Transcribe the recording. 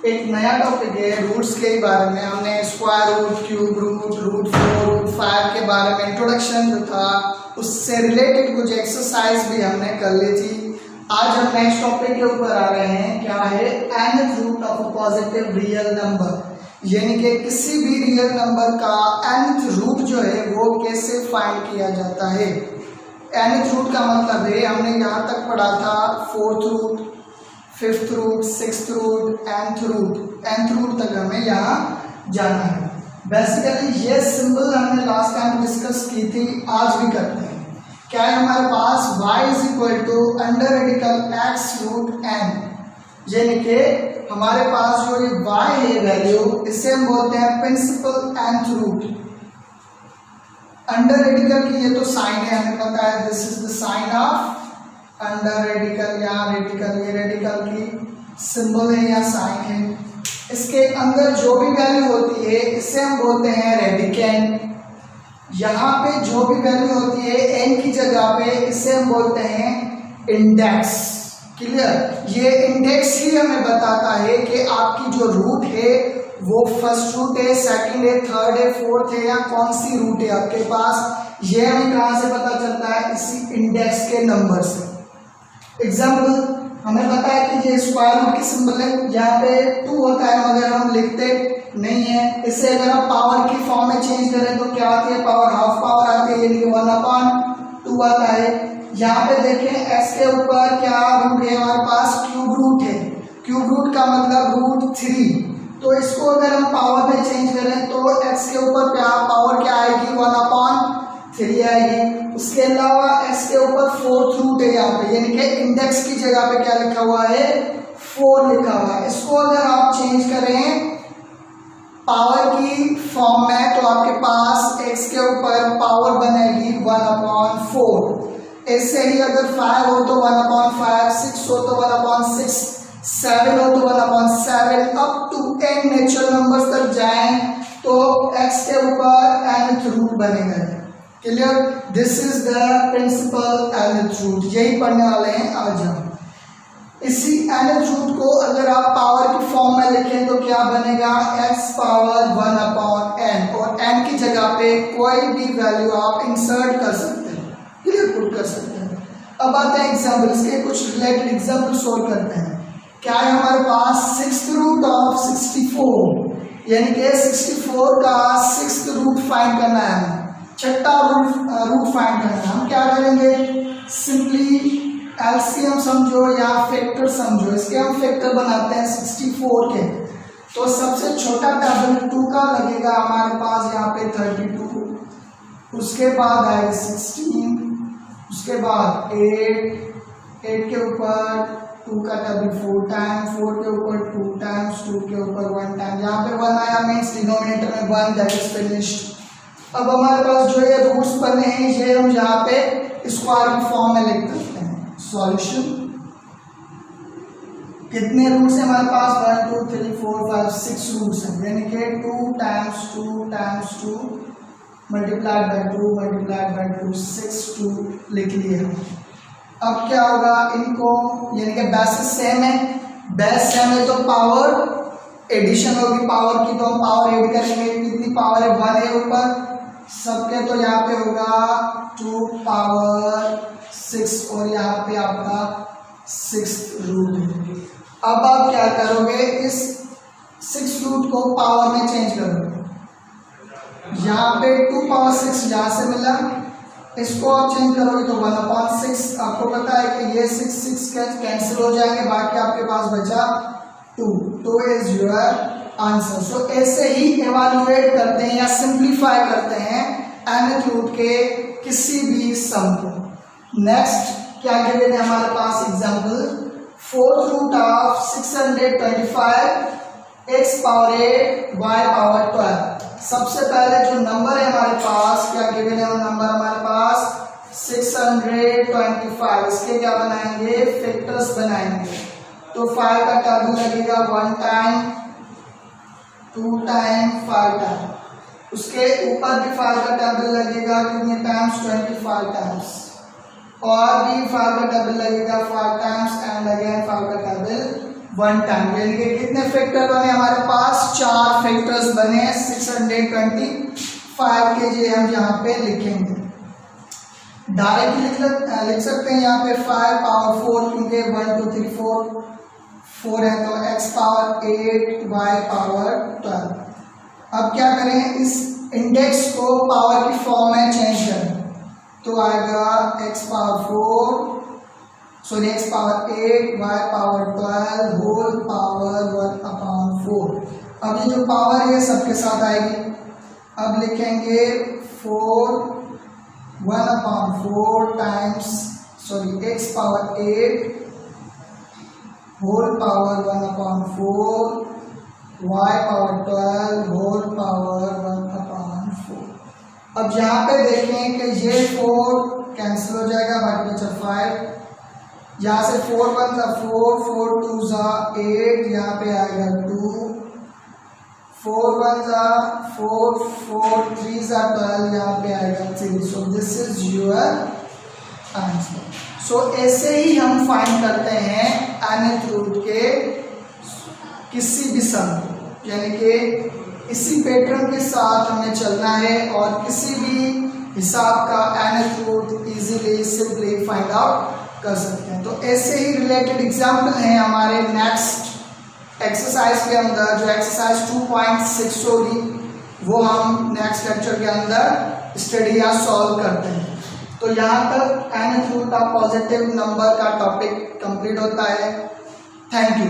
एक नया टॉपिक है रूट्स के बारे में। हमने square root, cube root, root 4, root 5 के बारे में इंट्रोडक्शन जो था उससे रिलेटेड कुछ एक्सरसाइज भी हमने कर ली थी। आज हम नेक्स्ट टॉपिक के ऊपर आ रहे हैं, क्या है, nth root of a positive real number, यानी कि किसी भी रियल नंबर का nth रूट जो है वो कैसे फाइंड किया जाता है। nth रूट का मतलब है, हमने यहाँ तक पढ़ा था 4th root, 5th root, 6th root, nth root तक हमें यहाँ जाना है। बेसिकली ये सिंबल हमने लास्ट टाइम डिस्कस की थी, आज भी करते हैं। क्या है हमारे पास y is equal to under radical x root n, यानी कि हमारे पास जो ये y है वैल्यू, इसे हम बोलते हैं principal nth root. Under radical की ये तो साइन है, हमें पता है, this is the sign of under radical, यहाँ रेडिकल, ये रेडिकल की सिंबल है या साइन है। इसके अंदर जो भी वैल्यू होती है इसे हम बोलते हैं रेडिकेंड। यहाँ पे जो भी वैल्यू होती है n की जगह पे इसे हम बोलते हैं इंडेक्स। क्लियर? ये इंडेक्स ही हमें बताता है कि आपकी जो रूट है वो फर्स्ट रूट है, सेकंड है, थर्ड है, फोर्थ है, या कौन सी रूट है आपके पास। ये हमें कहाँ से पता चलता है? इसी इंडेक्स के नंबर से। एग्जाम्पल, हमें पता है कि ये स्क्वायर रूट की सिंबल है, यहाँ पे 2 होता है मगर हम लिखते नहीं है। इसे अगर हम पावर की फॉर्म में चेंज करें तो क्या आती है? पावर, हाफ पावर आती है, यानी 1/2 आता है। यहाँ पे देखें x के ऊपर क्या रूट है हमारे पास? क्यूब रूट है। क्यूब रूट का मतलब रूट 3, तो इसको अगर हम पावर में चेंज करें तो x के ऊपर क्या पावर क्या आएगी? 1/3 आएगी। उसके अलावा x के ऊपर 4th रूट है यहाँ पे, यानी कि इंडेक्स की जगह पे क्या लिखा हुआ है? 4 लिखा हुआ है। इसको अगर आप चेंज करें पावर की फॉर्म में तो आपके पास x के ऊपर पावर बनेगी 1/4। ऐसे ही अगर 5 हो तो 1/5, 6 हो तो 1/6, 7 हो तो 1/7, up to n natural numbers तक जाएं तो x के ऊपर nth रूट बनेगा। Clear? This is the principal nth root, यही पढ़ने वाले हैं आज हम। इसी nth रूट को अगर आप पावर की फॉर्म में लिखें तो क्या बनेगा? x पावर 1/n, और n की जगह पे कोई भी वैल्यू आप इंसर्ट कर सकते हैं, क्लियर, पुट कर सकते हैं। अब आते हैं एग्जाम्पल, इसके कुछ रिलेटेड एग्जाम्पल सोल्व करते हैं। क्या है हमारे पास? 6th रूट ऑफ 64, यानी कि 64 का 6th रूट फाइंड करना है हमें, 6ठा रूट फाइंड करना है। हम क्या करेंगे? सिंपली एलसीएम समझो या फैक्टर समझो, इसके हम फैक्टर बनाते हैं 64 के। तो सबसे छोटा टेबल 2 का लगेगा हमारे पास यहाँ पे 32, उसके बाद आएगा 16, उसके बाद 8 के ऊपर 2 का टेबल 4 टाइम, 4 के ऊपर 2 टाइम्स, 2 के ऊपर 1 टाइम। यहाँ पे 1 आया मीन्स डिनोमिनेटर में 1, दैट इज फिनिश्ड। अब हमारे पास जो ये रूट्स बने हैं ये हम यहाँ पे स्क्वायर की फॉर्म में लिख सकते हैं। सॉल्यूशन, कितने रूट्स हैं हमारे पास? 1 2 3 4 5 6 रूट्स हैं, यानी कि 2 times 2 times 2 multiplied by 2 multiplied by 2, 6 2 लिख लिए हम। अब क्या होगा? इनको, यानी कि बेसिस सेम है, बेस सेम है तो पावर एडिशन होगी, पावर की तो हम पावर ऐड करेंगे। कितनी पावर है? 1 है ऊपर सबके, तो यहाँ पे होगा 2 पावर 6, और यहाँ पे आपका 6th रूट है। अब आप क्या करोगे? इस 6th रूट को पावर में चेंज करोगे। यहाँ पे 2 पावर 6 जहाँ से मिला, इसको आप चेंज करोगे तो 1/6। आपको पता है कि ये 6 कैंसिल हो जाएंगे, बाकी आपके पास बचा 2 इज योर आंसर। सो ऐसे ही एवेल्युएट करते हैं या सिंप्लीफाई करते हैं nth रूट के किसी भी सम को। नेक्स्ट क्या गिवन है हमारे पास? Example, 4th root of 625 x power 8 y power 12। सबसे पहले जो नंबर है हमारे पास, क्या गिवन है वो नंबर हमारे पास 625, इसके क्या बनाएंगे? फैक्टर्स बनाएंगे। तो 5 का टेबल लगेगा 1 टाइम, 2 टाइम, 5 टाइम, उसके ऊपर भी 5 का टेबल लगेगा, कितने टाइम्स? 25 टाइम्स, और भी 5 का टेबल लगेगा 5 टाइम्स, एंड अगेन 5 का टेबल 1 टाइम, यानी कि कितने फैक्टर बने हमारे पास, 4 फैक्टर्स बने 625 के जी हम यहाँ पे लिखेंगे। डायरेक्टली लिख सकते हैं यहाँ पे 5 पावर 4 क्योंकि 1 2 3 4 है तो x पावर 8 y पावर 12। अब क्या करें, इस इंडेक्स को पावर की फॉर्म में चेंज करें तो आएगा x power 8 y power 12 whole power 1/4। अब ये जो पावर है सबके साथ आएगी। अब लिखेंगे 1/4 times x power 8 whole power 1/4 y power 12 whole power 1/4। अब यहाँ पे देखें कि ये 4 कैंसिल हो जाएगा, बाकी बचा 5। यहाँ से 4 1 ज़ा 4, 4 2 ज़ा 8, यहाँ पे आएगा 2, 4 1 ज़ा 4, 4 3 ज़ा 12, यहाँ पे आएगा 3। So this is your answer. So ऐसे ही हम फाइंड करते हैं nth रूट के किसी भी सम, यानी कि इसी पैटर्न के साथ हमें चलना है और किसी भी हिसाब का nth root easily simply find out कर सकते हैं। तो ऐसे ही रिलेटेड एग्जाम्पल हैं हमारे नेक्स्ट एक्सरसाइज के अंदर, जो एक्सरसाइज 2.6 होगी वो हम नेक्स्ट लेक्चर के अंदर स्टडी या सॉल्व करते हैं। तो यहाँ तक nth रूट का पॉजिटिव नंबर का टॉपिक कंप्लीट होता है। Thank you.